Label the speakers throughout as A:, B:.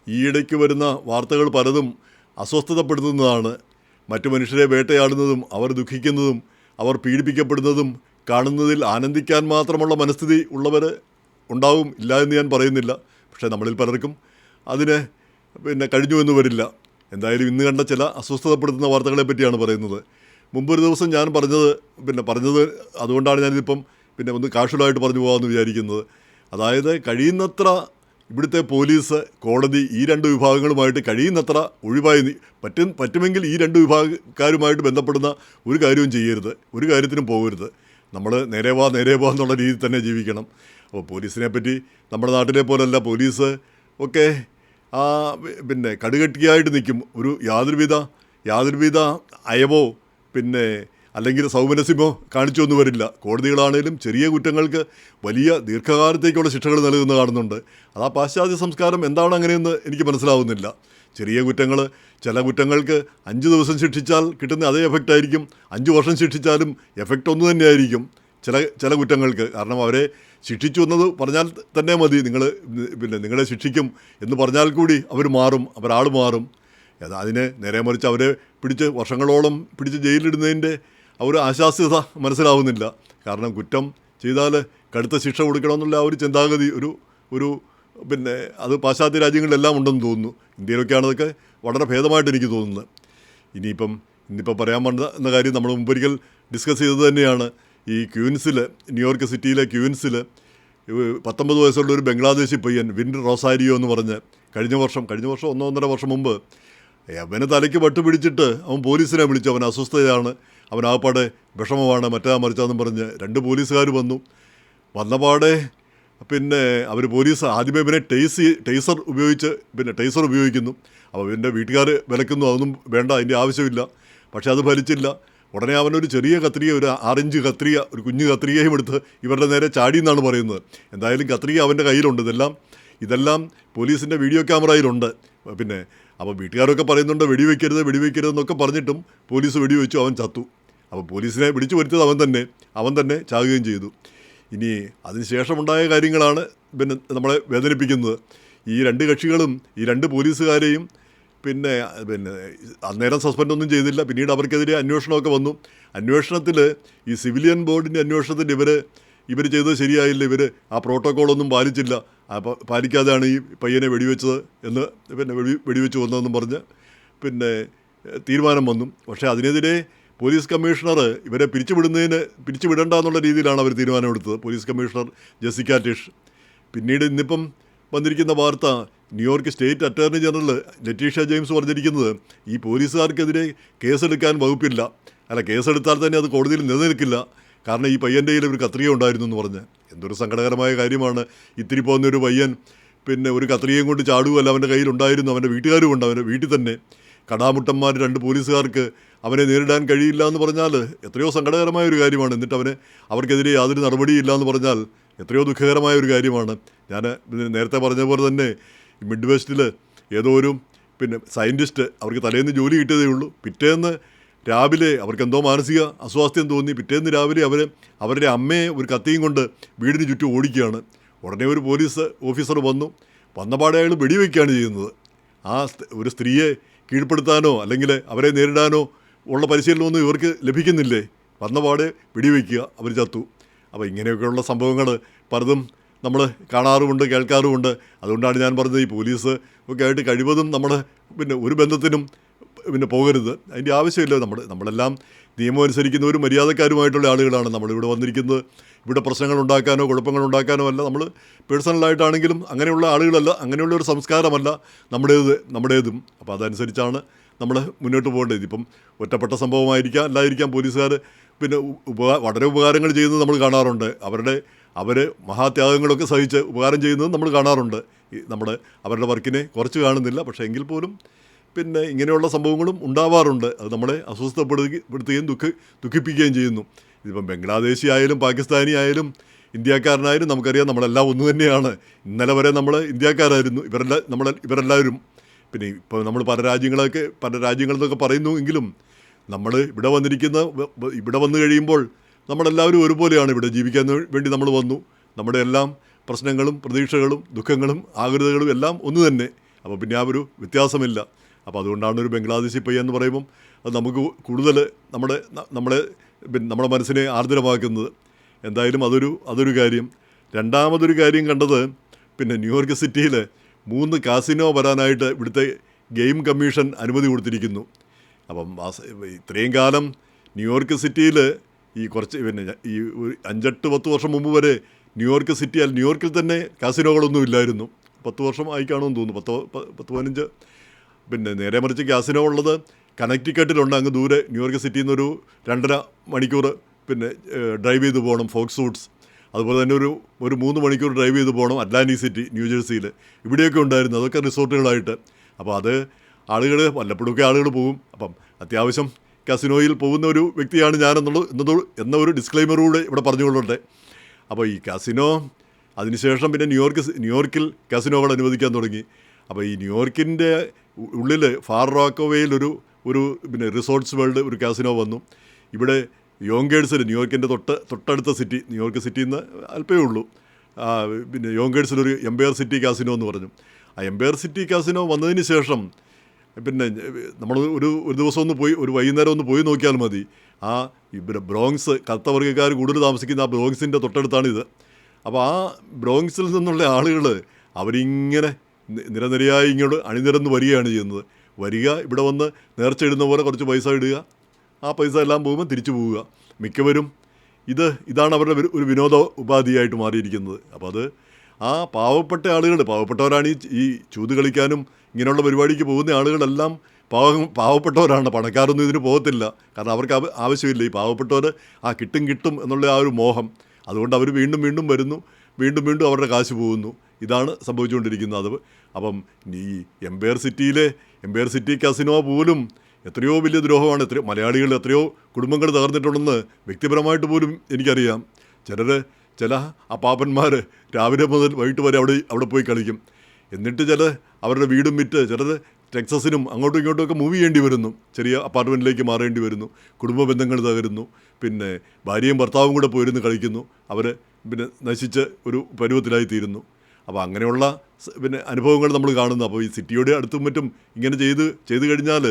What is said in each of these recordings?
A: ഈയിടയ്ക്ക് വരുന്ന വാർത്തകൾ പലതും അസ്വസ്ഥതപ്പെടുത്തുന്നതാണ്. മറ്റു മനുഷ്യരെ വേട്ടയാടുന്നതും അവർ ദുഃഖിക്കുന്നതും അവർ പീഡിപ്പിക്കപ്പെടുന്നതും കാണുന്നതിൽ ആനന്ദിക്കാൻ മാത്രമുള്ള മനസ്ഥിതി ഉള്ളവർ ഉണ്ടാവും, ഇല്ല എന്ന് ഞാൻ പറയുന്നില്ല. പക്ഷേ നമ്മളിൽ പലർക്കും അതിന് കഴിഞ്ഞു എന്ന് വരില്ല. എന്തായാലും ഇന്ന് കണ്ട ചില അസ്വസ്ഥതപ്പെടുത്തുന്ന വാർത്തകളെ പറ്റിയാണ് പറയുന്നത്. മുമ്പൊരു ദിവസം ഞാൻ പറഞ്ഞത് അതുകൊണ്ടാണ് ഞാനിതിപ്പം ഒന്ന് കാഷ്വലായിട്ട് പറഞ്ഞു പോകാമെന്ന് വിചാരിക്കുന്നത്. അതായത് കഴിയുന്നത്ര ഇവിടുത്തെ പോലീസ്, കോടതി ഈ രണ്ട് വിഭാഗങ്ങളുമായിട്ട് കഴിയുന്നത്ര ഒഴിവായി പറ്റുമെങ്കിൽ ഈ രണ്ട് വിഭാഗക്കാരുമായിട്ട് ബന്ധപ്പെടുന്ന ഒരു കാര്യവും ചെയ്യരുത്, ഒരു കാര്യത്തിനും പോകരുത്. നമ്മൾ നേരെ വാ എന്നുള്ള രീതിയിൽ തന്നെ ജീവിക്കണം. അപ്പോൾ പോലീസിനെ പറ്റി നമ്മുടെ നാട്ടിലെ പോലല്ല. പോലീസ് ഒക്കെ കടുകട്ടിയായിട്ട് നിൽക്കും. ഒരു യാതൊരുവിധ അയവോ അല്ലെങ്കിൽ സൗമനസ്യമോ കാണിച്ചൊന്നും വരില്ല. കോടതികളാണേലും ചെറിയ കുറ്റങ്ങൾക്ക് വലിയ ദീർഘകാലത്തേക്കുള്ള ശിക്ഷകൾ നൽകുന്ന കാണുന്നുണ്ട്. അത് ആ പാശ്ചാത്യ സംസ്കാരം എന്താണ് അങ്ങനെയെന്ന് എനിക്ക് മനസ്സിലാവുന്നില്ല. ചെറിയ ചില കുറ്റങ്ങൾക്ക് 5 ദിവസം ശിക്ഷിച്ചാൽ കിട്ടുന്ന അതേ എഫക്റ്റ് ആയിരിക്കും 5 വർഷം ശിക്ഷിച്ചാലും എഫക്റ്റ് ഒന്ന് തന്നെയായിരിക്കും ചില കുറ്റങ്ങൾക്ക്. കാരണം അവരെ ശിക്ഷിച്ചു എന്നത് പറഞ്ഞാൽ തന്നെ മതി. നിങ്ങളെ ശിക്ഷിക്കും എന്ന് പറഞ്ഞാൽ കൂടി അവരാൾ മാറും. അതിനെ നേരെ മറിച്ച് അവരെ വർഷങ്ങളോളം പിടിച്ച് ജയിലിടുന്നതിൻ്റെ ഒരു ആശാസ്യത മനസ്സിലാവുന്നില്ല. കാരണം കുറ്റം ചെയ്താൽ കടുത്ത ശിക്ഷ കൊടുക്കണമെന്നുള്ള ഒരു ചിന്താഗതി ഒരു അത് പാശ്ചാത്യ രാജ്യങ്ങളിലെല്ലാം ഉണ്ടെന്ന് തോന്നുന്നു. ഇന്ത്യയിലൊക്കെയാണ് അതൊക്കെ വളരെ ഭേദമായിട്ട് എനിക്ക് തോന്നുന്നത്. ഇന്നിപ്പോൾ പറയാൻ വന്ന കാര്യം നമ്മൾ മുമ്പൊരിക്കൽ ഡിസ്കസ് ചെയ്തത് തന്നെയാണ്. ഈ ന്യൂയോർക്ക് സിറ്റിയിലെ ക്യൂൻസിൽ 19 വയസ്സുള്ള ഒരു ബംഗ്ലാദേശി പയ്യൻ വിൻഡ് റോസാരിയോ എന്ന് പറഞ്ഞ് കഴിഞ്ഞ വർഷം 1.5 വർഷം മുമ്പ് അവന് തലയ്ക്ക് പിടിച്ചിട്ട് അവൻ പോലീസിനെ വിളിച്ചു. അവൻ അസ്വസ്ഥതയാണ്, അവനാകപ്പാടെ വിഷമമാണ്, മറിച്ചാന്നും പറഞ്ഞ് 2 പോലീസുകാർ വന്നപാടെ അവർ പോലീസ് ആദ്യമേ ഇവനെ ടേസർ ഉപയോഗിക്കുന്നു. അപ്പോൾ ഇവൻ്റെ വീട്ടുകാർ വിലക്കുന്നു, അതൊന്നും വേണ്ട, അതിൻ്റെ ആവശ്യമില്ല. പക്ഷേ അത് ഫലിച്ചില്ല. ഉടനെ അവനൊരു ചെറിയ കത്രിക, ഒരു 6 ഇഞ്ച് കത്രിക, ഒരു കുഞ്ഞു കത്രികയും എടുത്ത് ഇവരുടെ നേരെ ചാടി എന്നാണ് പറയുന്നത്. എന്തായാലും കത്രിക അവൻ്റെ കയ്യിലുണ്ട്. ഇതെല്ലാം പോലീസിൻ്റെ വീഡിയോ ക്യാമറയിലുണ്ട്. അപ്പോൾ വീട്ടുകാരൊക്കെ പറയുന്നുണ്ട് വെടിവെക്കരുതെന്നൊക്കെ പറഞ്ഞിട്ടും പോലീസ് വെടിവെച്ചു, അവൻ ചത്തു. അപ്പോൾ പോലീസിനെ വിളിച്ചു വരുത്തിയത് അവൻ തന്നെ ചാകുകയും ചെയ്തു. ഇനി അതിനുശേഷമുണ്ടായ കാര്യങ്ങളാണ് നമ്മളെ വേദനിപ്പിക്കുന്നത്. ഈ 2 കക്ഷികളും ഈ 2 പോലീസുകാരെയും അന്നേരം സസ്പെൻഡൊന്നും ചെയ്തില്ല. പിന്നീട് അവർക്കെതിരെ അന്വേഷണമൊക്കെ വന്നു. അന്വേഷണത്തിൽ ഈ സിവിലിയൻ ബോർഡിൻ്റെ അന്വേഷണത്തിൽ ഇവർ ചെയ്തത് ശരിയായില്ല, ഇവർ ആ പ്രോട്ടോക്കോളൊന്നും പാലിച്ചില്ല, പാലിക്കാതെയാണ് ഈ പയ്യനെ വെടിവെച്ചത് എന്ന് വെടിവെച്ച് വന്നതെന്നും പറഞ്ഞ് തീരുമാനം വന്നു. പക്ഷേ അതിനെതിരെ പോലീസ് കമ്മീഷണർ ഇവരെ പിരിച്ചുവിടേണ്ട എന്നുള്ള രീതിയിലാണ് അവർ തീരുമാനമെടുത്തത്, പോലീസ് കമ്മീഷണർ ജെസിക്ക ടിഷ്. പിന്നീട് ഇന്നിപ്പം വന്നിരിക്കുന്ന വാർത്ത, New York state attorney general Letitia James പറഞ്ഞിരിക്കുന്നത് ഈ പോലീസുകാർക്കെതിരെ കേസെടുക്കാൻ വകുപ്പില്ല. കേസെടുത്താൽ തന്നെ അത് കോടതിയിൽ നിലനിൽക്കില്ല. കാരണം ഈ പയ്യൻ്റെ കയ്യിൽ ഒരു കത്രിക ഉണ്ടായിരുന്നു എന്ന് പറഞ്ഞ്. എന്തൊരു സങ്കടകരമായ കാര്യമാണ്. ഇത്തിരി പോകുന്നൊരു പയ്യൻ ഒരു കത്രികയും കൊണ്ട് ചാടുകയല്ല, അവൻ്റെ കയ്യിലുണ്ടായിരുന്നു. അവൻ്റെ വീട്ടുകാരും ഉണ്ട്, അവൻ്റെ വീട്ടിൽ തന്നെ കടാമുട്ടന്മാർ 2 പോലീസുകാർക്ക് അവനെ നേരിടാൻ കഴിയില്ല എന്ന് പറഞ്ഞാൽ എത്രയോ സങ്കടകരമായ ഒരു കാര്യമാണ്. എന്നിട്ട് അവർക്കെതിരെ യാതൊരു നടപടിയില്ല എന്ന് പറഞ്ഞാൽ എത്രയോ ദുഃഖകരമായ ഒരു കാര്യമാണ്. ഞാൻ നേരത്തെ പറഞ്ഞ പോലെ തന്നെ മിഡ് വെസ്റ്റിൽ ഏതോ ഒരു സയൻറ്റിസ്റ്റ്, അവർക്ക് തലേന്ന് ജോലി കിട്ടിയതേ ഉള്ളൂ. പിറ്റേന്ന് രാവിലെ അവർക്കെന്തോ മാനസിക അസ്വാസ്ഥ്യം തോന്നി. പിറ്റേന്ന് രാവിലെ അവരുടെ അമ്മയെ ഒരു കത്തിയും കൊണ്ട് വീടിന് ചുറ്റും ഓടിക്കുകയാണ്. ഉടനെ ഒരു പോലീസ് ഓഫീസർ വന്നപാടെ അയാൾ വെടിവെക്കുകയാണ് ചെയ്യുന്നത്. ഒരു സ്ത്രീയെ കീഴ്പ്പെടുത്താനോ അല്ലെങ്കിൽ അവരെ നേരിടാനോ ഉള്ള പരിശീലനമൊന്നും ഇവർക്ക് ലഭിക്കുന്നില്ലേ? വന്നപാടെ വെടിവെക്കുക, അവർ ചത്തു. അപ്പോൾ ഇങ്ങനെയൊക്കെയുള്ള സംഭവങ്ങൾ പലതും നമ്മൾ കാണാറുമുണ്ട്, കേൾക്കാറുമുണ്ട്. അതുകൊണ്ടാണ് ഞാൻ പറഞ്ഞത്, ഈ പോലീസ് ഒക്കെ ആയിട്ട് കഴിവതും നമ്മൾ ഒരു ബന്ധത്തിനും പോകരുത്. അതിൻ്റെ ആവശ്യമില്ല. നമ്മളെല്ലാം നിയമം അനുസരിക്കുന്നവരും മര്യാദക്കാരുമായിട്ടുള്ള ആളുകളാണ്. നമ്മളിവിടെ വന്നിരിക്കുന്നത് ഇവിടെ പ്രശ്നങ്ങൾ ഉണ്ടാക്കാനോ കുഴപ്പങ്ങൾ അല്ല. നമ്മൾ പേഴ്സണലായിട്ടാണെങ്കിലും അങ്ങനെയുള്ള ആളുകളല്ല, അങ്ങനെയുള്ള ഒരു സംസ്കാരമല്ല നമ്മുടേതും. അപ്പോൾ അതനുസരിച്ചാണ് നമ്മൾ മുന്നോട്ട് പോകേണ്ടത്. ഇതിപ്പം ഒറ്റപ്പെട്ട സംഭവമായിരിക്കാം, അല്ലായിരിക്കാം. പോലീസുകാർ വളരെ ഉപകാരങ്ങൾ ചെയ്യുന്നത് നമ്മൾ കാണാറുണ്ട്. അവർ മഹാത്യാഗങ്ങളൊക്കെ സഹിച്ച് ഉപകാരം ചെയ്യുന്നത് നമ്മൾ കാണാറുണ്ട്. അവരുടെ വർക്കിനെ കുറച്ച് കാണുന്നില്ല. പക്ഷേ എങ്കിൽ പോലും ഇങ്ങനെയുള്ള സംഭവങ്ങളും ഉണ്ടാവാറുണ്ട്. അത് നമ്മളെ അസ്വസ്ഥപ്പെടുത്തുകയും ദുഃഖിപ്പിക്കുകയും ചെയ്യുന്നു. ഇതിപ്പം ബംഗ്ലാദേശി ആയാലും പാകിസ്ഥാനി ആയാലും ഇന്ത്യക്കാരനായാലും നമുക്കറിയാം, നമ്മളെല്ലാം ഒന്ന് തന്നെയാണ്. ഇന്നലെ വരെ നമ്മൾ ഇന്ത്യക്കാരായിരുന്നു ഇവരെല്ലാവരും. ഇപ്പോൾ നമ്മൾ പല രാജ്യങ്ങളെന്നൊക്കെ പറയുന്നു എങ്കിലും നമ്മൾ ഇവിടെ വന്നു കഴിയുമ്പോൾ നമ്മളെല്ലാവരും ഒരുപോലെയാണ്. ഇവിടെ ജീവിക്കാൻ വേണ്ടി നമ്മൾ വന്നു. നമ്മുടെ എല്ലാം പ്രശ്നങ്ങളും പ്രതീക്ഷകളും ദുഃഖങ്ങളും ആകുലതകളും എല്ലാം ഒന്ന് തന്നെ. അപ്പോൾ പിന്നെ ആ ഒരു വ്യത്യാസമില്ല. അപ്പോൾ അതുകൊണ്ടാണ് ഒരു ബംഗ്ലാദേശി പയ്യൻ എന്ന് പറയുമ്പം അത് നമുക്ക് കൂടുതൽ നമ്മുടെ മനസ്സിനെ ആർദ്രമാക്കുന്നത്. എന്തായാലും അതൊരു കാര്യം. രണ്ടാമതൊരു കാര്യം കണ്ടത്, പിന്നെ ന്യൂയോർക്ക് സിറ്റിയിൽ 3 കാസിനോ വരാനായിട്ട് ഇവിടുത്തെ ഗെയിം കമ്മീഷൻ അനുമതി കൊടുത്തിരിക്കുന്നു. അപ്പം ഇത്രയും കാലം ന്യൂയോർക്ക് സിറ്റിയിൽ ഈ കുറച്ച് ഈ 5-8-10 വർഷം മുമ്പ് വരെ ന്യൂയോർക്കിൽ തന്നെ കാസിനോകളൊന്നും ഇല്ലായിരുന്നു. 10 വർഷം ആയി കാണുമെന്ന് തോന്നുന്നു, 10-15. പിന്നെ നേരെ മറിച്ച് കാസിനോ ഉള്ളത് കണക്റ്റിക്കട്ടിലുണ്ട്, അങ്ങ് ദൂരെ ന്യൂയോർക്ക് സിറ്റിയിൽ നിന്നൊരു 2.5 മണിക്കൂർ പിന്നെ ഡ്രൈവ് ചെയ്ത് പോകണം ഫോക്സ്. അതുപോലെ തന്നെ ഒരു 3 മണിക്കൂർ ഡ്രൈവ് ചെയ്ത് പോകണം അറ്റ്ലാന്റിക് സിറ്റി, ന്യൂജേഴ്സിയിൽ. ഇവിടെയൊക്കെ ഉണ്ടായിരുന്നു, അതൊക്കെ റിസോർട്ടുകളായിട്ട്. അപ്പോൾ അത് ആളുകൾ വല്ലപ്പോഴൊക്കെ ആളുകൾ പോകും. അപ്പം അത്യാവശ്യം കസിനോയിൽ പോകുന്ന ഒരു വ്യക്തിയാണ് ഞാൻ എന്ന ഒരു ഡിസ്ക്ലൈമറൂടെ ഇവിടെ പറഞ്ഞുകൊള്ളട്ടെ. അപ്പോൾ ഈ കസിനോ അതിനുശേഷം പിന്നെ ന്യൂയോർക്കിൽ കസിനോകൾ അനുവദിക്കാൻ തുടങ്ങി. അപ്പോൾ ഈ ന്യൂയോർക്കിൻ്റെ ഉള്ളിൽ ഫാർ റോക്കോവേയിൽ ഒരു പിന്നെ റിസോർട്ട്സ് വേൾഡ് ഒരു കാസിനോ വന്നു. ഇവിടെ യോങ്കേഴ്സിൽ, ന്യൂയോർക്കിൻ്റെ തൊട്ടടുത്ത സിറ്റി, ന്യൂയോർക്ക് സിറ്റിയിൽ നിന്ന് അല്പമേ ഉള്ളൂ, പിന്നെ യോങ്കേഴ്സിലൊരു എംപയർ സിറ്റി കാസിനോ എന്ന് പറഞ്ഞു. ആ എംപയർ സിറ്റി കാസിനോ വന്നതിന് ശേഷം പിന്നെ നമ്മൾ ഒരു ദിവസം ഒരു വൈകുന്നേരം ഒന്ന് പോയി നോക്കിയാൽ മതി. ആ പിന്നെ ബ്രോങ്സ്, കറുത്തവർഗ്ഗക്കാർ കൂടുതൽ താമസിക്കുന്ന ആ ബ്രോങ്സിൻ്റെ തൊട്ടടുത്താണിത്. അപ്പോൾ ആ ബ്രോങ്സിൽ നിന്നുള്ള ആളുകൾ അവരിങ്ങനെ നിരനിരയായി ഇങ്ങോട്ട് അണിനിരന്ന് വരികയാണ് ചെയ്യുന്നത്. ഇവിടെ വന്ന് നേർച്ച ഇടുന്ന പോലെ കുറച്ച് പൈസ ഇടുക, ആ പൈസ എല്ലാം പോകുമ്പോൾ തിരിച്ചു പോവുക. മിക്കവരും ഇതാണ് അവരുടെ ഒരു വിനോദ ഉപാധിയായിട്ട് മാറിയിരിക്കുന്നത്. അപ്പോൾ അത് ആ പാവപ്പെട്ടവരാണ് ഈ ചൂത് കളിക്കാനും ഇങ്ങനെയുള്ള പരിപാടിക്ക് പോകുന്ന ആളുകളെല്ലാം പാവപ്പെട്ടവരാണ്. പണക്കാരൊന്നും ഇതിന് പോകത്തില്ല, കാരണം അവർക്ക് ആവശ്യമില്ല. ഈ പാവപ്പെട്ടവർ കിട്ടും എന്നുള്ള ആ ഒരു മോഹം, അതുകൊണ്ട് അവർ വീണ്ടും വരുന്നു, വീണ്ടും അവരുടെ കാശ് പോകുന്നു. ഇതാണ് സംഭവിച്ചുകൊണ്ടിരിക്കുന്നത്. അപ്പം ഈ എംപയർ സിറ്റി കാസിനോ പോലും എത്രയോ വലിയ ദ്രോഹമാണ്. മലയാളികൾ എത്രയോ കുടുംബങ്ങൾ തകർന്നിട്ടുണ്ടെന്ന് വ്യക്തിപരമായിട്ട് പോലും എനിക്കറിയാം. ചില അപ്പാപ്പന്മാർ രാവിലെ മുതൽ വൈകിട്ട് വരെ അവിടെ പോയി കളിക്കും. എന്നിട്ട് അവരുടെ വീടും വിറ്റ് ടെക്സസിനും അങ്ങോട്ടും ഇങ്ങോട്ടുമൊക്കെ മൂവ് ചെയ്യേണ്ടി വരുന്നു, ചെറിയ അപ്പാർട്ട്മെൻറ്റിലേക്ക് മാറേണ്ടി വരുന്നു. കുടുംബ ബന്ധങ്ങൾ തകരുന്നു. പിന്നെ ഭാര്യയും ഭർത്താവും കൂടെ പോയിരുന്നു കളിക്കുന്നു. അവർ പിന്നെ നശിച്ച് ഒരു പരുവത്തിലായി തീരുന്നു. അപ്പോൾ അങ്ങനെയുള്ള പിന്നെ അനുഭവങ്ങൾ നമ്മൾ കാണുന്നു. അപ്പോൾ ഈ സിറ്റിയുടെ അടുത്തും മറ്റും ഇങ്ങനെ ചെയ്ത് കഴിഞ്ഞാൽ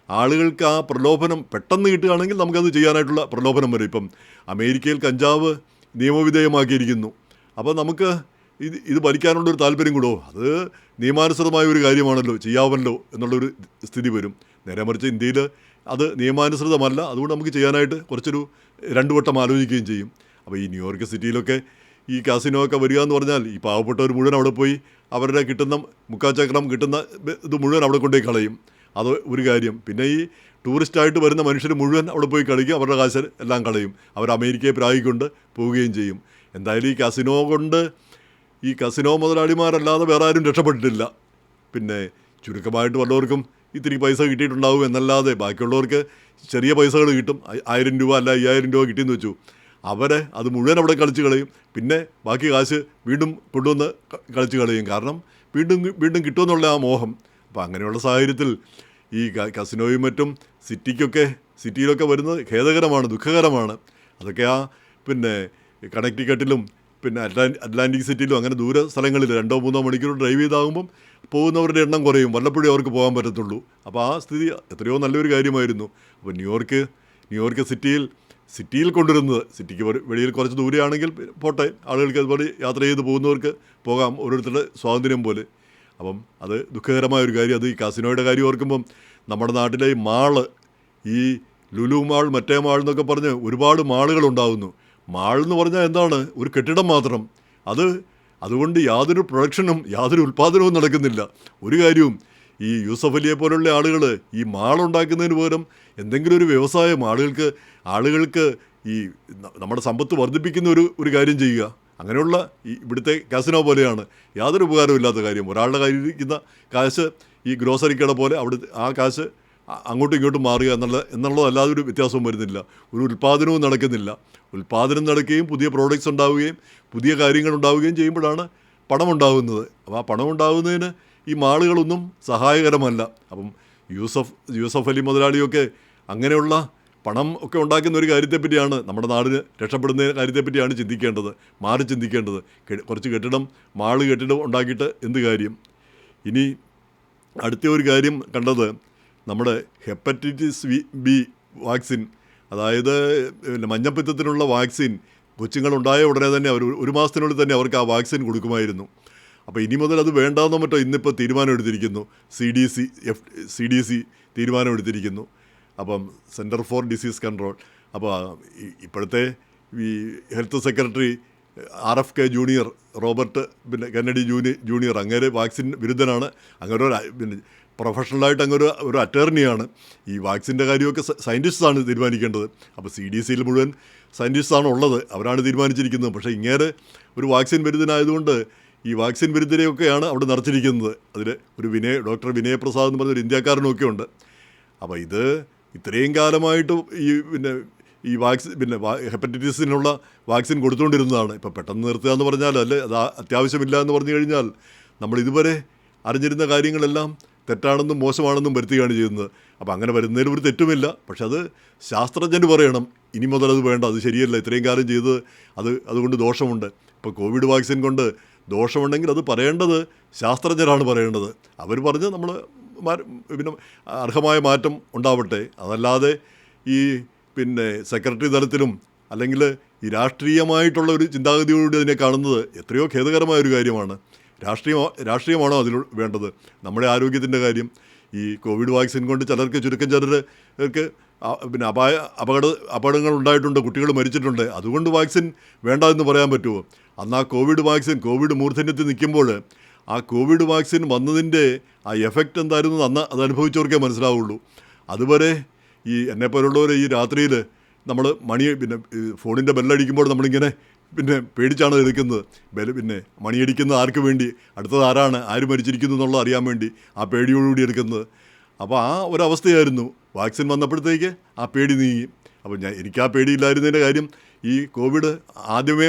A: ആളുകൾക്ക് ആ പ്രലോഭനം പെട്ടെന്ന് കിട്ടുകയാണെങ്കിൽ നമുക്കത് ചെയ്യാനായിട്ടുള്ള പ്രലോഭനം വരും. ഇപ്പം അമേരിക്കയിൽ കഞ്ചാവ് നിയമവിധേയമാക്കിയിരിക്കുന്നു. അപ്പോൾ നമുക്ക് ഇത് ഭരിക്കാനുള്ളൊരു താല്പര്യം കൂടോ, അത് നിയമാനുസൃതമായ ഒരു കാര്യമാണല്ലോ, ചെയ്യാമല്ലോ എന്നുള്ളൊരു സ്ഥിതി വരും. നേരെ മറിച്ച് ഇന്ത്യയിൽ അത് നിയമാനുസൃതമല്ല, അതുകൊണ്ട് നമുക്ക് ചെയ്യാനായിട്ട് കുറച്ചൊരു 2 വട്ടം ആലോചിക്കുകയും ചെയ്യും. അപ്പോൾ ഈ ന്യൂയോർക്ക് സിറ്റിയിലൊക്കെ ഈ കാസിനോ ഒക്കെ വരിക എന്ന് പറഞ്ഞാൽ ഈ പാവപ്പെട്ടവർ മുഴുവൻ അവിടെ പോയി അവരുടെ കിട്ടുന്ന മുക്കാച്ചക്രം കിട്ടുന്ന ഇത് മുഴുവൻ അവിടെ കൊണ്ടുപോയി കളയും. അത് ഒരു കാര്യം. പിന്നെ ഈ ടൂറിസ്റ്റായിട്ട് വരുന്ന മനുഷ്യർ മുഴുവൻ അവിടെ പോയി കളിക്കും, അവരുടെ കാശ് എല്ലാം കളയും. അവർ അമേരിക്കയെ പ്രായിക്കൊണ്ട് പോവുകയും ചെയ്യും. എന്തായാലും ഈ കസിനോ മുതലാളിമാരല്ലാതെ വേറെ ആരും രക്ഷപ്പെട്ടിട്ടില്ല. പിന്നെ ചുരുക്കമായിട്ട് വല്ലവർക്കും ഇത്തിരി പൈസ കിട്ടിയിട്ടുണ്ടാവും എന്നല്ലാതെ ബാക്കിയുള്ളവർക്ക് ചെറിയ പൈസകൾ കിട്ടും. 1000 രൂപ അല്ല 5000 രൂപ കിട്ടിയെന്ന് വെച്ചു, അത് മുഴുവൻ അവിടെ കളിച്ച് കളയും. പിന്നെ ബാക്കി കാശ് വീണ്ടും കൊണ്ടുവന്ന് കളിച്ച് കളയും. കാരണം വീണ്ടും കിട്ടുമെന്നുള്ള ആ മോഹം. അപ്പോൾ അങ്ങനെയുള്ള സാഹചര്യത്തിൽ ഈ കസിനോയും മറ്റും സിറ്റിയിലൊക്കെ വരുന്നത് ഖേദകരമാണ്, ദുഃഖകരമാണ്. അതൊക്കെ പിന്നെ കണക്റ്റിക്കട്ടിലും പിന്നെ അറ്റ്ലാന്റിക് സിറ്റിയിലും അങ്ങനെ ദൂര സ്ഥലങ്ങളിൽ 2-3 മണിക്കൂർ ഡ്രൈവ് ചെയ്താകുമ്പം പോകുന്നവരുടെ എണ്ണം കുറയും, വല്ലപ്പോഴും അവർക്ക് പോകാൻ പറ്റത്തുള്ളൂ. അപ്പോൾ ആ സ്ഥിതി എത്രയോ നല്ലൊരു കാര്യമായിരുന്നു. അപ്പോൾ ന്യൂയോർക്ക് സിറ്റിയിൽ കൊണ്ടുവരുന്നത്, സിറ്റിക്ക് വെളിയിൽ കുറച്ച് ദൂരെയാണെങ്കിൽ പോട്ടെ, ആളുകൾക്ക് അതുപോലെ യാത്ര ചെയ്ത് പോകുന്നവർക്ക് പോകാം, ഓരോരുത്തരുടെ സ്വാതന്ത്ര്യം പോലെ. അപ്പം അത് ദുഃഖകരമായൊരു കാര്യം. അത് ഈ കാസിനോയുടെ കാര്യം ഓർക്കുമ്പം നമ്മുടെ നാട്ടിലെ ഈ ലുലു മാൾ, മറ്റേ മാൾ എന്നൊക്കെ പറഞ്ഞ് ഒരുപാട് മാളുകളുണ്ടാകുന്നു. മാൾ എന്ന് പറഞ്ഞാൽ എന്താണ്? ഒരു കെട്ടിടം മാത്രം. അതുകൊണ്ട് യാതൊരു പ്രൊഡക്ഷനും യാതൊരു ഉൽപ്പാദനവും നടക്കുന്നില്ല. ഒരു കാര്യവും ഈ യൂസഫ് അലിയെ പോലുള്ള ആളുകൾ ഈ മാളുണ്ടാക്കുന്നതിന് പകരം എന്തെങ്കിലും ഒരു വ്യവസായം ആളുകൾക്ക് ഈ നമ്മുടെ സമ്പത്ത് വർദ്ധിപ്പിക്കുന്ന ഒരു കാര്യം ചെയ്യുക. അങ്ങനെയുള്ള ഇവിടുത്തെ കാസിനോ പോലെയാണ്, യാതൊരു ഉപകാരമില്ലാത്ത കാര്യം. ഒരാളുടെ കയ്യിലിരിക്കുന്ന കാശ് ഈ ഗ്രോസറി കട പോലെ ആ കാശ് അങ്ങോട്ടും ഇങ്ങോട്ടും മാറുക എന്നുള്ളതല്ലാതെ ഒരു വ്യത്യാസവും വരുന്നില്ല. ഒരു ഉൽപ്പാദനവും നടക്കുന്നില്ല. ഉൽപ്പാദനം നടക്കുകയും പുതിയ പ്രോഡക്റ്റ്സ് ഉണ്ടാവുകയും പുതിയ കാര്യങ്ങൾ ഉണ്ടാവുകയും ചെയ്യുമ്പോഴാണ് പണമുണ്ടാകുന്നത്. അപ്പോൾ ആ പണമുണ്ടാകുന്നതിന് ഈ മാളുകളൊന്നും സഹായകരമല്ല. അപ്പം യൂസഫ് അലി മുതലാളിയൊക്കെ അങ്ങനെയുള്ള പണം ഒക്കെ ഉണ്ടാക്കുന്ന ഒരു കാര്യത്തെപ്പറ്റിയാണ്, നമ്മുടെ നാടിന് രക്ഷപ്പെടുന്ന കാര്യത്തെപ്പറ്റിയാണ് മാറി ചിന്തിക്കേണ്ടത്. കുറച്ച് മാള് കെട്ടിടം ഉണ്ടാക്കിയിട്ട് എന്ത് കാര്യം? ഇനി അടുത്ത ഒരു കാര്യം കണ്ടത് നമ്മുടെ ഹെപ്പറ്റൈറ്റിസ് ബി വാക്സിൻ, അതായത് പിന്നെ മഞ്ഞപ്പിത്തത്തിനുള്ള വാക്സിൻ കൊച്ചുങ്ങളുണ്ടായ ഉടനെ തന്നെ ഒരു മാസത്തിനുള്ളിൽ തന്നെ അവർക്ക് ആ വാക്സിൻ കൊടുക്കുമായിരുന്നു. അപ്പോൾ ഇനി മുതൽ അത് വേണ്ടാന്നോ മറ്റോ ഇന്നിപ്പോൾ തീരുമാനം എടുത്തിരിക്കുന്നു. CDC തീരുമാനം എടുത്തിരിക്കുന്നു. അപ്പം സെൻറ്റർ ഫോർ ഡിസീസ് കൺട്രോൾ. അപ്പോൾ ഇപ്പോഴത്തെ ഈ health secretary RFK junior, Robert പിന്നെ കെന്നഡി ജൂനിയർ, അങ്ങനെ വാക്സിൻ വിരുദ്ധനാണ്. അങ്ങനെ പിന്നെ പ്രൊഫഷണലായിട്ട് അങ്ങനെ ഒരു അറ്റേർണിയാണ്. ഈ വാക്സിൻ്റെ കാര്യമൊക്കെ സയൻറ്റിസ്റ്റാണ് തീരുമാനിക്കേണ്ടത്. അപ്പോൾ CDCയിൽ മുഴുവൻ സയൻറ്റിസ്റ്റാണ് ഉള്ളത്, അവരാണ് തീരുമാനിച്ചിരിക്കുന്നത്. പക്ഷേ ഇങ്ങനെ ഒരു വാക്സിൻ വിരുദ്ധനായതുകൊണ്ട് ഈ വാക്സിൻ വിരുദ്ധരെയൊക്കെയാണ് അവിടെ നിറച്ചിരിക്കുന്നത്. അതിൽ ഒരു ഡോക്ടർ വിനയ് പ്രസാദ് എന്ന് പറഞ്ഞൊരു ഇന്ത്യക്കാരനൊക്കെ ഉണ്ട്. അപ്പോൾ ഇത് ഇത്രയും കാലമായിട്ട് ഈ വാക്സിൻ ഹെപ്പറ്റൈറ്റിസിനുള്ള വാക്സിൻ കൊടുത്തുകൊണ്ടിരുന്നതാണ്. ഇപ്പോൾ പെട്ടെന്ന് നിർത്തുക എന്ന് പറഞ്ഞാൽ അല്ലേ, അത് അത്യാവശ്യമില്ല എന്ന് പറഞ്ഞു കഴിഞ്ഞാൽ നമ്മൾ ഇതുവരെ അറിഞ്ഞിരുന്ന കാര്യങ്ങളെല്ലാം തെറ്റാണെന്നും മോശമാണെന്നും വരുത്തുകയാണ് ചെയ്യുന്നത്. അപ്പോൾ അങ്ങനെ വരുന്നതിൽ ഒരു തെറ്റുമില്ല. പക്ഷെ അത് ശാസ്ത്രജ്ഞന് പറയണം ഇനി മുതൽ അത് വേണ്ട, അത് ശരിയല്ല, ഇത്രയും കാലം ചെയ്ത് അതുകൊണ്ട് ദോഷമുണ്ട്. ഇപ്പോൾ കോവിഡ് വാക്സിൻ കൊണ്ട് ദോഷമുണ്ടെങ്കിൽ അത് പറയേണ്ടത് ശാസ്ത്രജ്ഞരാണ് പറയേണ്ടത്. അവർ പറഞ്ഞ് നമ്മൾ പിന്നെ അർഹമായ മാറ്റം ഉണ്ടാവട്ടെ. അതല്ലാതെ ഈ സെക്രട്ടറി തലത്തിലും അല്ലെങ്കിൽ ഈ രാഷ്ട്രീയമായിട്ടുള്ള ഒരു ചിന്താഗതിയോടുകൂടി അതിനെ കാണുന്നത് എത്രയോ ഖേദകരമായൊരു കാര്യമാണ്. രാഷ്ട്രീയമാണോ അതിൽ വേണ്ടത്? നമ്മുടെ ആരോഗ്യത്തിൻ്റെ കാര്യം, ഈ കോവിഡ് വാക്സിൻ കൊണ്ട് ചുരുക്കം ചിലർക്ക് അപകടങ്ങൾ ഉണ്ടായിട്ടുണ്ട്, കുട്ടികൾ മരിച്ചിട്ടുണ്ട്. അതുകൊണ്ട് വാക്സിൻ വേണ്ട എന്ന് പറയാൻ പറ്റുമോ? അന്ന് ആ കോവിഡ് മൂർധന്യത്തിൽ നിൽക്കുമ്പോൾ ആ കോവിഡ് വാക്സിൻ വന്നതിൻ്റെ ആ എഫക്റ്റ് എന്തായിരുന്നു അന്ന് അത് അനുഭവിച്ചവർക്കേ മനസ്സിലാവുള്ളൂ. അതുവരെ ഈ എന്നെപ്പോലുള്ളവർ ഈ രാത്രിയിൽ നമ്മൾ ഫോണിൻ്റെ ബെല്ലടിക്കുമ്പോൾ നമ്മളിങ്ങനെ പേടിച്ചാണ് എടുക്കുന്നത്. മണിയടിക്കുന്നത് ആർക്ക് വേണ്ടി, അടുത്തത് ആര് മരിച്ചിരിക്കുന്നു എന്നുള്ളത് അറിയാൻ വേണ്ടി ആ പേടിയോടുകൂടി എടുക്കുന്നത്. അപ്പോൾ ആ ഒരവസ്ഥയായിരുന്നു. വാക്സിൻ വന്നപ്പോഴത്തേക്ക് ആ പേടി നീങ്ങി. അപ്പോൾ എനിക്ക് ആ പേടിയില്ലായിരുന്നതിൻ്റെ കാര്യം, ഈ കോവിഡ് ആദ്യമേ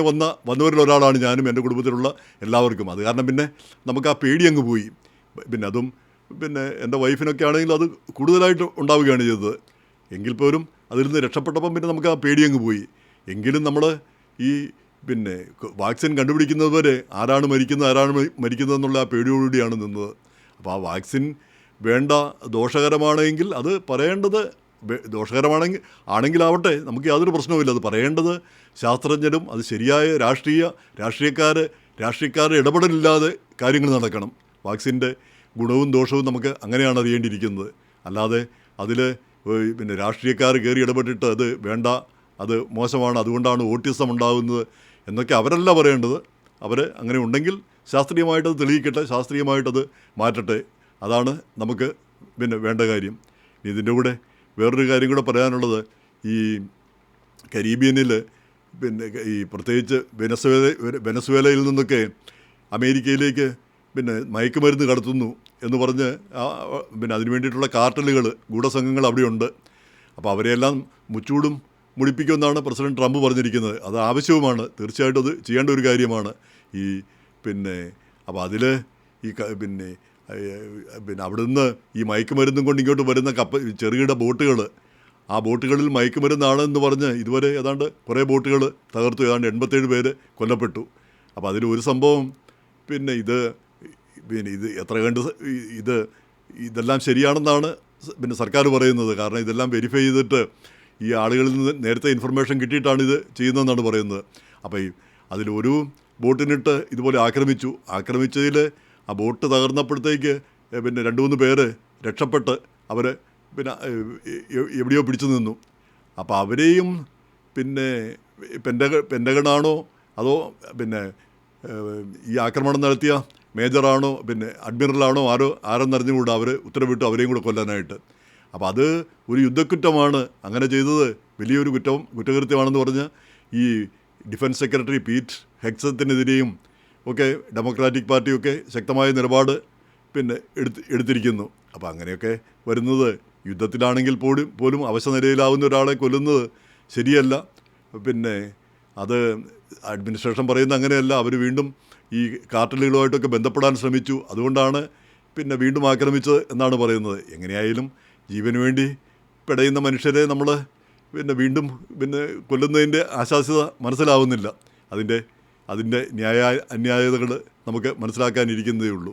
A: വന്നവരിൽ ഒരാളാണ് ഞാനും, എൻ്റെ കുടുംബത്തിലുള്ള എല്ലാവർക്കും. അത് കാരണം നമുക്ക് ആ പേടി അങ്ങ് പോയി. അതും എൻ്റെ വൈഫിനൊക്കെ ആണെങ്കിൽ അത് കൂടുതലായിട്ട് ഉണ്ടാവുകയാണ് ചെയ്തത്. എങ്കിൽ പോലും അതിൽ നിന്ന് രക്ഷപ്പെട്ടപ്പം നമുക്ക് ആ പേടി അങ്ങ് പോയി. എങ്കിലും നമ്മൾ ഈ വാക്സിൻ കണ്ടുപിടിക്കുന്നത് വരെ ആരാണ് മരിക്കുന്നതെന്നുള്ള ആ പേടിയോടുകൂടിയാണ് നിന്നത്. അപ്പോൾ ആ വാക്സിൻ വേണ്ട, ദോഷകരമാണെങ്കിൽ അത് പറയേണ്ടത്, ആണെങ്കിലാവട്ടെ, നമുക്ക് യാതൊരു പ്രശ്നവുമില്ല. അത് പറയേണ്ടത് ശാസ്ത്രജ്ഞരും, അത് ശരിയായ രാഷ്ട്രീയക്കാരുടെ ഇടപെടലില്ലാതെ കാര്യങ്ങൾ നടക്കണം. വാക്സിൻ്റെ ഗുണവും ദോഷവും നമുക്ക് അങ്ങനെയാണ് അറിയേണ്ടിയിരിക്കുന്നത്. അല്ലാതെ അതിൽ രാഷ്ട്രീയക്കാർ കയറി ഇടപെട്ടിട്ട് അത് വേണ്ട, അത് മോശമാണ്, അതുകൊണ്ടാണ് ഓട്ടിസം ഉണ്ടാകുന്നത് എന്നൊക്കെ അവരല്ല പറയേണ്ടത്. അവർ അങ്ങനെ ഉണ്ടെങ്കിൽ ശാസ്ത്രീയമായിട്ടത് തെളിയിക്കട്ടെ, ശാസ്ത്രീയമായിട്ടത് മാറ്റട്ടെ. അതാണ് നമുക്ക് വേണ്ട കാര്യം. ഇതിൻ്റെ കൂടെ വേറൊരു കാര്യം കൂടെ പറയാനുള്ളത്, ഈ കരീബിയനിൽ ഈ പ്രത്യേകിച്ച് വെനസ്വേലയിൽ നിന്നൊക്കെ അമേരിക്കയിലേക്ക് മയക്കുമരുന്ന് കടത്തുന്നു എന്ന് പറഞ്ഞ് അതിന് വേണ്ടിയിട്ടുള്ള കാർട്ടലുകൾ, ഗൂഢസംഘങ്ങൾ അവിടെയുണ്ട്. അപ്പോൾ അവരെയെല്ലാം മുച്ചൂടും മുടിപ്പിക്കുമെന്നാണ് പ്രസിഡന്റ് ട്രംപ് പറഞ്ഞിരിക്കുന്നത്. അത് ആവശ്യവുമാണ്, തീർച്ചയായിട്ടും അത് ചെയ്യേണ്ട ഒരു കാര്യമാണ്. ഈ അപ്പോൾ അതിൽ ഈ അവിടെ നിന്ന് ഈ മയക്കുമരുന്നും കൊണ്ട് ഇങ്ങോട്ട് വരുന്ന ചെറുകിട ബോട്ടുകൾ, ആ ബോട്ടുകളിൽ മയക്കുമരുന്നാണെന്ന് പറഞ്ഞ് ഇതുവരെ ഏതാണ്ട് കുറേ ബോട്ടുകൾ തകർത്തു. ഏതാണ്ട് 87 പേര് കൊല്ലപ്പെട്ടു. അപ്പോൾ അതിലൊരു സംഭവം ഇത് എത്ര കണ്ട് ഇതെല്ലാം ശരിയാണെന്നാണ് സർക്കാർ പറയുന്നത്. കാരണം ഇതെല്ലാം വെരിഫൈ ചെയ്തിട്ട് ഈ ആളുകളിൽ നിന്ന് നേരത്തെ ഇൻഫർമേഷൻ കിട്ടിയിട്ടാണ് ഇത് ചെയ്യുന്നതെന്നാണ് പറയുന്നത്. അപ്പോൾ അതിലൊരു ബോട്ടിനിട്ട് ഇതുപോലെ ആക്രമിച്ചതിൽ ആ ബോട്ട് തകർന്നപ്പോഴത്തേക്ക് 2-3 പേര് രക്ഷപ്പെട്ട് അവർ എവിടെയോ പിടിച്ചു നിന്നു. അപ്പോൾ അവരെയും പെൻറ്റഗണാണോ അതോ ഈ ആക്രമണം നടത്തിയ മേജറാണോ അഡ്മിറലാണോ ആരെന്നറിഞ്ഞുകൂടാ അവർ ഉത്തരവിട്ടു അവരെയും കൂടെ കൊല്ലാനായിട്ട്. അപ്പോൾ അത് ഒരു യുദ്ധക്കുറ്റമാണ്. അങ്ങനെ ചെയ്തത് വലിയൊരു കുറ്റകൃത്യമാണെന്ന് പറഞ്ഞ് ഈ ഡിഫൻസ് സെക്രട്ടറി പീറ്റ് ഹെഗ്സത്തിനെതിരെയും ഒക്കെ ഡെമോക്രാറ്റിക് പാർട്ടിയൊക്കെ ശക്തമായ നിലപാട് എടുത്തിരിക്കുന്നു. അപ്പോൾ അങ്ങനെയൊക്കെ വരുന്നത് യുദ്ധത്തിലാണെങ്കിൽ പോലും അവശനിലയിലാവുന്ന ഒരാളെ കൊല്ലുന്നത് ശരിയല്ല. അത് അഡ്മിനിസ്ട്രേഷൻ പറയുന്ന അങ്ങനെയല്ല. അവർ വീണ്ടും ഈ കാർട്ടലുകളുമായിട്ടൊക്കെ ബന്ധപ്പെടാൻ ശ്രമിച്ചു, അതുകൊണ്ടാണ് വീണ്ടും ആക്രമിച്ചത് എന്നാണ് പറയുന്നത്. എങ്ങനെയായാലും ജീവന് വേണ്ടി പിടയുന്ന മനുഷ്യരെ നമ്മൾ വീണ്ടും കൊല്ലുന്നതിൻ്റെ ആശാസ്യത മനസ്സിലാവുന്നില്ല. അതിൻ്റെ അന്യായതകൾ നമുക്ക് മനസ്സിലാക്കാനിരിക്കുന്നതേ ഉള്ളൂ.